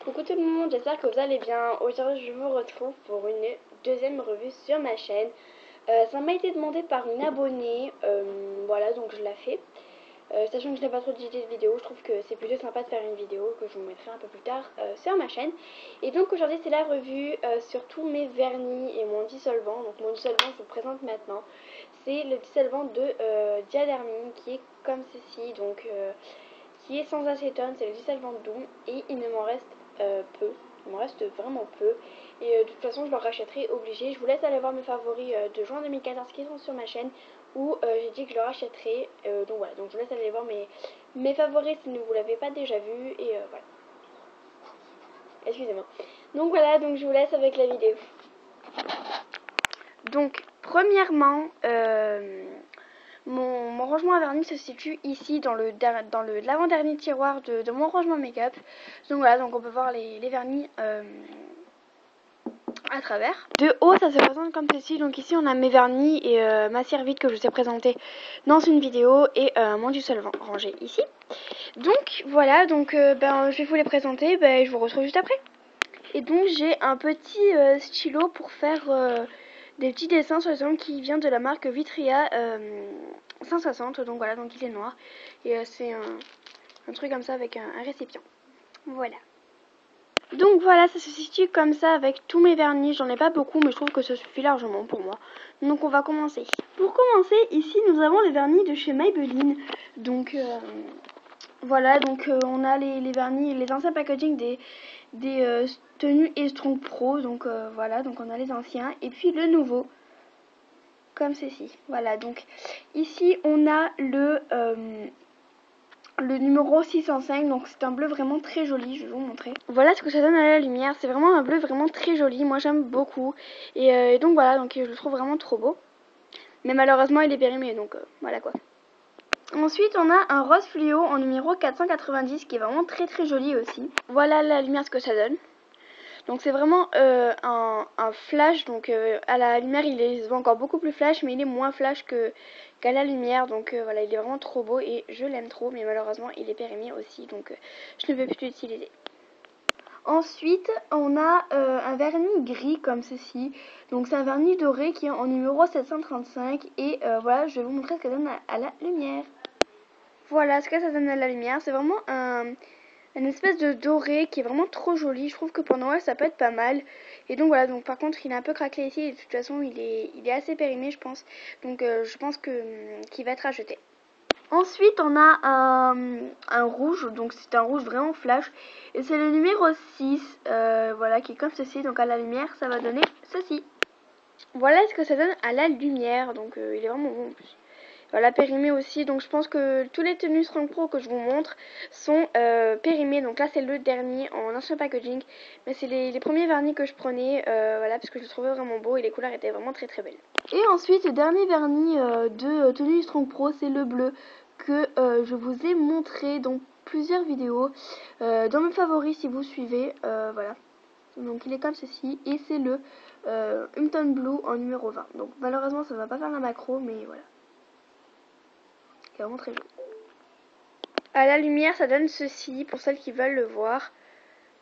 Coucou tout le monde, j'espère que vous allez bien. Aujourd'hui je vous retrouve pour une deuxième revue sur ma chaîne. Ça m'a été demandé par une abonnée, voilà donc je la fais. Sachant que je n'ai pas trop d'idées de vidéos, je trouve que c'est plutôt sympa de faire une vidéo que je vous mettrai un peu plus tard sur ma chaîne. Et donc aujourd'hui c'est la revue sur tous mes vernis et mon dissolvant. Donc mon dissolvant je vous présente maintenant. C'est le dissolvant de Diadermine qui est comme ceci, donc qui est sans acétone, c'est le dissolvant doux et il ne m'en reste peu, il m'en reste vraiment peu et de toute façon je le rachèterai obligé. Je vous laisse aller voir mes favoris de juin 2014 qui sont sur ma chaîne où j'ai dit que je le rachèterai, donc voilà, donc je vous laisse aller voir mes favoris si vous l'avez pas déjà vu et voilà, excusez-moi. Donc voilà, donc je vous laisse avec la vidéo. Donc premièrement, mon rangement à vernis se situe ici dans l'avant-dernier tiroir de mon rangement make-up. Donc voilà, donc on peut voir les vernis à travers. De haut, ça se présente comme ceci. Donc ici, on a mes vernis et ma serviette que je vous ai présentée dans une vidéo et mon dissolvant rangé ici. Donc voilà, donc je vais vous les présenter. Je vous retrouve juste après. Et donc j'ai un petit stylo pour faire des petits dessins sur les ongles qui vient de la marque Vitria 160. Donc voilà, donc il est noir. Et c'est un truc comme ça avec un récipient. Voilà. Donc voilà, ça se situe comme ça avec tous mes vernis. J'en ai pas beaucoup, mais je trouve que ça suffit largement pour moi. Donc on va commencer. Pour commencer, ici nous avons les vernis de chez Maybelline. Donc voilà, donc on a les vernis, les anciens packaging des tenues et Strong Pro. Donc voilà, donc on a les anciens et puis le nouveau. Comme ceci. Voilà, donc ici on a le numéro 605, donc c'est un bleu vraiment très joli, je vais vous montrer. Voilà ce que ça donne à la lumière, c'est vraiment un bleu vraiment très joli, moi j'aime beaucoup. Et donc voilà, donc je le trouve vraiment trop beau. Mais malheureusement il est périmé, donc voilà quoi. Ensuite on a un rose fluo en numéro 490 qui est vraiment très très joli aussi. Voilà la lumière ce que ça donne. Donc c'est vraiment un flash, donc à la lumière il est encore beaucoup plus flash, mais il est moins flash qu'à la lumière. Donc voilà, il est vraiment trop beau et je l'aime trop, mais malheureusement il est périmé aussi, donc je ne vais plus l'utiliser. Ensuite on a un vernis gris comme ceci, donc c'est un vernis doré qui est en numéro 735 et voilà, je vais vous montrer ce que ça donne à la lumière. Voilà ce que ça donne à la lumière, c'est vraiment une espèce de doré qui est vraiment trop joli. Je trouve que pour Noël ça peut être pas mal. Et donc voilà, donc par contre il est un peu craquelé ici et de toute façon il est assez périmé je pense. Donc je pense qu'il va être acheté. Ensuite on a un rouge, donc c'est un rouge vraiment flash. Et c'est le numéro 6, voilà, qui est comme ceci. Donc à la lumière ça va donner ceci. Voilà ce que ça donne à la lumière, donc il est vraiment bon en plus. Voilà, périmé aussi, donc je pense que tous les tenues Strong Pro que je vous montre sont périmés. Donc là c'est le dernier en ancien packaging, mais c'est les premiers vernis que je prenais, voilà, parce que je le trouvais vraiment beau et les couleurs étaient vraiment très très belles. Et ensuite le dernier vernis de tenue Strong Pro, c'est le bleu que je vous ai montré dans plusieurs vidéos, dans mes favoris si vous suivez, voilà. Donc il est comme ceci et c'est le Humpton Blue en numéro 20. Donc malheureusement ça ne va pas faire la macro, mais voilà. C'est vraiment très joli. À la lumière ça donne ceci pour celles qui veulent le voir.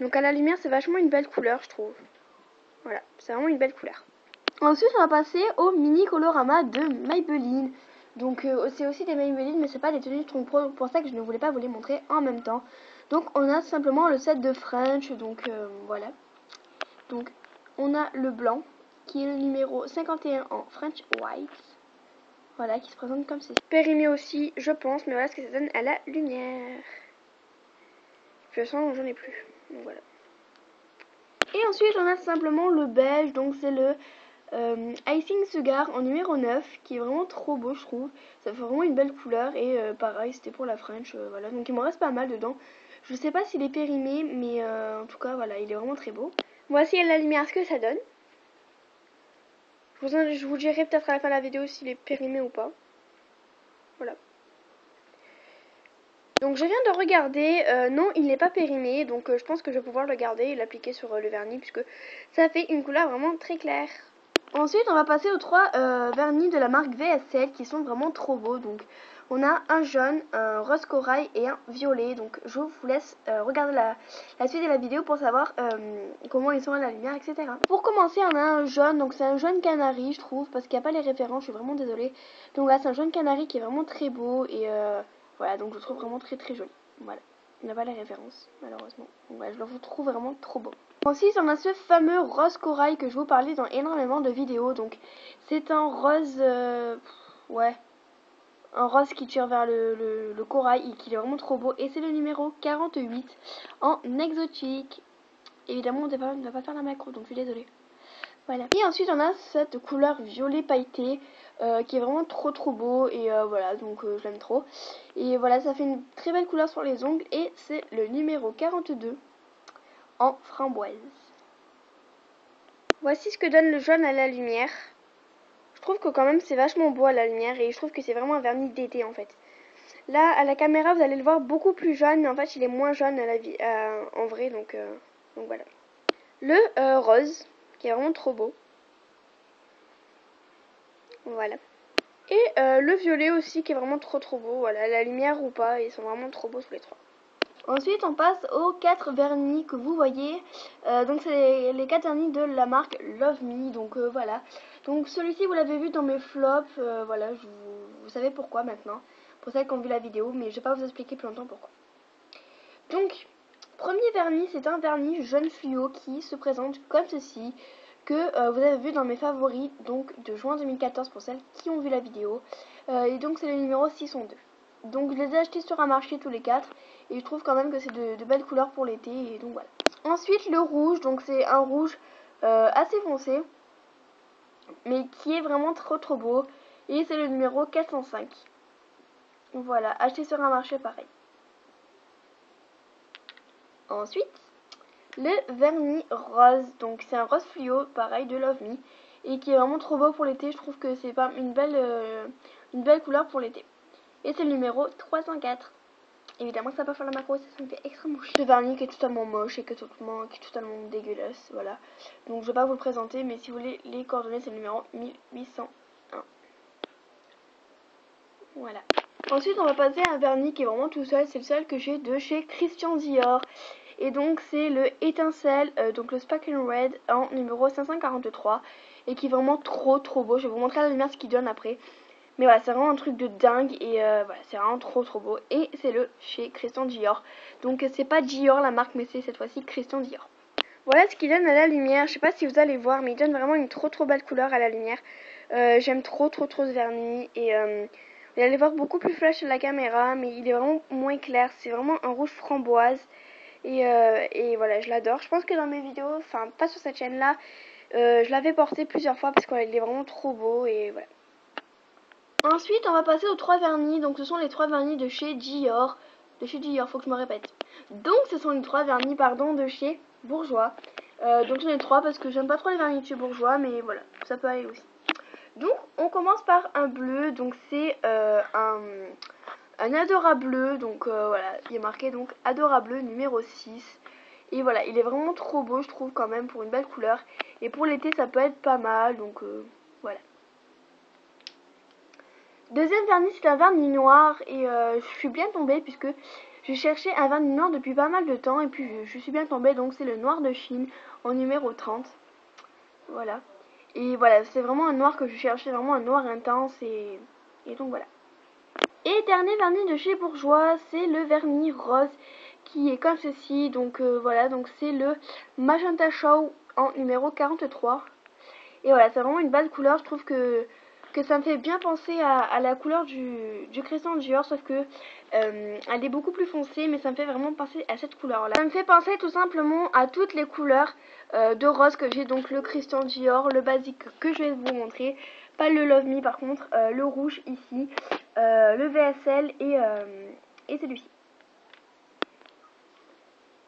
Donc à la lumière c'est vachement une belle couleur je trouve. Voilà, c'est vraiment une belle couleur. Ensuite on va passer au mini colorama de Maybelline. Donc c'est aussi des Maybelline mais c'est pas des tenues Strong Pro, pour ça que je ne voulais pas vous les montrer en même temps. Donc on a simplement le set de French, donc voilà. Donc on a le blanc qui est le numéro 51 en French White. Voilà, qui se présente comme ceci. Périmé aussi, je pense, mais voilà ce que ça donne à la lumière. Je sens que j'en ai plus. Donc voilà. Et ensuite, on a simplement le beige, donc c'est le Icing Sugar en numéro 9, qui est vraiment trop beau, je trouve. Ça fait vraiment une belle couleur, et pareil, c'était pour la French, voilà. Donc il m'en reste pas mal dedans. Je sais pas s'il est périmé, mais en tout cas, voilà, il est vraiment très beau. Voici à la lumière ce que ça donne. Je vous dirai peut-être à la fin de la vidéo s'il est périmé ou pas. Voilà. Donc je viens de regarder, non il n'est pas périmé, donc je pense que je vais pouvoir le garder et l'appliquer sur le vernis puisque ça fait une couleur vraiment très claire. Ensuite on va passer aux trois vernis de la marque VSL qui sont vraiment trop beaux. Donc on a un jaune, un rose corail et un violet. Donc je vous laisse regarder la suite de la vidéo pour savoir comment ils sont à la lumière, etc. Pour commencer, on a un jaune, donc c'est un jaune canari je trouve, parce qu'il n'y a pas les références, je suis vraiment désolée. Donc là c'est un jaune canari qui est vraiment très beau et voilà, donc je le trouve vraiment très très joli. Voilà, il n'y a pas les références malheureusement. Donc voilà, je le trouve vraiment trop beau. Ensuite, on a ce fameux rose corail que je vous parlais dans énormément de vidéos. Donc, c'est un rose, ouais, un rose qui tire vers le corail et qui est vraiment trop beau. Et c'est le numéro 48 en exotique. Évidemment, on ne va pas faire la macro, donc je suis désolée. Voilà. Et ensuite, on a cette couleur violet pailleté qui est vraiment trop trop beau. Et voilà, donc je l'aime trop. Et voilà, ça fait une très belle couleur sur les ongles. Et c'est le numéro 42 en framboise. Voici ce que donne le jaune à la lumière. Je trouve que quand même c'est vachement beau à la lumière et je trouve que c'est vraiment un vernis d'été en fait. Là à la caméra vous allez le voir beaucoup plus jaune mais en fait il est moins jaune à la vie, en vrai donc voilà. Le rose qui est vraiment trop beau. Voilà. Et le violet aussi qui est vraiment trop trop beau. Voilà, la lumière ou pas, ils sont vraiment trop beaux tous les trois. Ensuite, on passe aux 4 vernis que vous voyez. Donc, c'est les 4 vernis de la marque Love Me. Donc, voilà. Donc, celui-ci, vous l'avez vu dans mes flops. Voilà, vous savez pourquoi maintenant. Pour celles qui ont vu la vidéo. Mais je vais pas vous expliquer plus longtemps pourquoi. Donc, premier vernis, c'est un vernis jaune fluo qui se présente comme ceci. Que vous avez vu dans mes favoris. Donc, de juin 2014 pour celles qui ont vu la vidéo. Et donc, c'est le numéro 602. Donc je les ai achetés sur un marché tous les 4 et je trouve quand même que c'est de belles couleurs pour l'été et donc voilà. Ensuite le rouge, donc c'est un rouge assez foncé mais qui est vraiment trop trop beau et c'est le numéro 405. Voilà, acheté sur un marché pareil. Ensuite le vernis rose, donc c'est un rose fluo pareil de Love Me et qui est vraiment trop beau pour l'été. Je trouve que c'est pas une belle couleur pour l'été. Et c'est le numéro 304. Évidemment, ça va pas faire la macro, ça me fait extrêmement chier. Ce vernis qui est totalement moche et qui est totalement dégueulasse, voilà. Donc je vais pas vous le présenter, mais si vous voulez les coordonnées, c'est le numéro 1801. Voilà. Ensuite, on va passer à un vernis qui est vraiment tout seul, c'est le seul que j'ai de chez Christian Dior. Et donc c'est le étincelle, donc le Sparkle Red en numéro 543. Et qui est vraiment trop trop beau. Je vais vous montrer à la lumière ce qu'il donne après. Mais voilà, c'est vraiment un truc de dingue et voilà, c'est vraiment trop trop beau. Et c'est le chez Christian Dior. Donc c'est pas Dior la marque, mais c'est cette fois-ci Christian Dior. Voilà ce qu'il donne à la lumière. Je sais pas si vous allez voir, mais il donne vraiment une trop trop belle couleur à la lumière. J'aime trop trop trop ce vernis. Et vous allez voir beaucoup plus flash à la caméra, mais il est vraiment moins clair. C'est vraiment un rouge framboise. Et voilà, je l'adore. Je pense que dans mes vidéos, enfin pas sur cette chaîne-là, je l'avais porté plusieurs fois parce qu'il est vraiment trop beau et voilà. Ensuite, on va passer aux 3 vernis. Donc, ce sont les 3 vernis de chez Dior. Faut que je me répète. Donc, ce sont les 3 vernis, pardon, de chez Bourjois. Donc, j'en ai 3 parce que j'aime pas trop les vernis de chez Bourjois, mais voilà, ça peut aller aussi. Donc, on commence par un bleu. Donc, c'est un Adora bleu. Donc, voilà, il est marqué donc Adora bleu numéro 6. Et voilà, il est vraiment trop beau, je trouve, quand même, pour une belle couleur. Et pour l'été, ça peut être pas mal. Donc, voilà. Deuxième vernis, c'est un vernis noir et je suis bien tombée puisque je cherchais un vernis noir depuis pas mal de temps et puis je suis bien tombée, donc c'est le noir de Chine en numéro 30. Voilà. Et voilà, c'est vraiment un noir que je cherchais, vraiment un noir intense et donc voilà. Et dernier vernis de chez Bourjois, c'est le vernis rose qui est comme ceci, donc voilà, donc c'est le Magenta Show en numéro 43. Et voilà, c'est vraiment une belle couleur, je trouve que ça me fait bien penser à la couleur du Christian Dior, sauf que elle est beaucoup plus foncée, mais ça me fait vraiment penser à cette couleur-là. Ça me fait penser tout simplement à toutes les couleurs de rose que j'ai, donc le Christian Dior, le basique que je vais vous montrer, pas le Love Me par contre, le rouge ici, le VSL et celui-ci.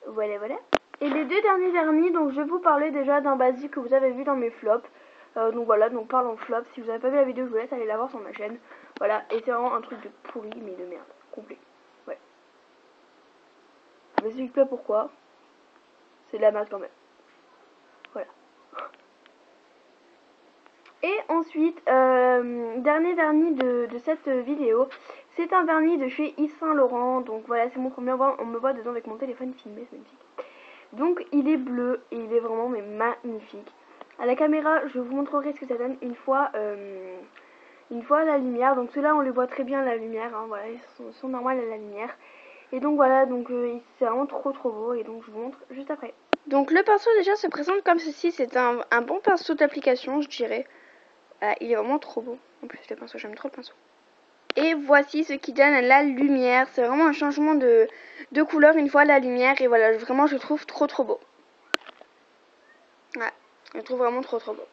Voilà, voilà. Et les deux derniers vernis, donc je vais vous parler déjà d'un basique que vous avez vu dans mes flops. Donc voilà, donc parlons flop. Si vous n'avez pas vu la vidéo, je vous laisse aller la voir sur ma chaîne. Voilà, et c'est vraiment un truc de pourri, mais de merde, complet. Ouais. Je m'explique pas pourquoi. C'est de la merde quand même. Voilà. Et ensuite, dernier vernis de cette vidéo, C'est un vernis de chez Yves Saint Laurent, donc voilà, c'est mon premier voix, on me voit dedans avec mon téléphone filmé, c'est magnifique. Donc il est bleu et il est vraiment mais magnifique. À la caméra, je vous montrerai ce que ça donne une fois à la lumière. Donc ceux-là, on les voit très bien à la lumière, hein, voilà, ils sont normaux à la lumière. Et donc voilà, donc c'est vraiment trop beau et donc je vous montre juste après. Donc le pinceau déjà se présente comme ceci, c'est un bon pinceau d'application, je dirais. Il est vraiment trop beau. En plus le pinceau, j'aime trop le pinceau. Et voici ce qui donne à la lumière. C'est vraiment un changement de couleur une fois à la lumière. Et voilà, vraiment je le trouve trop beau. Ouais, je le trouve vraiment trop beau.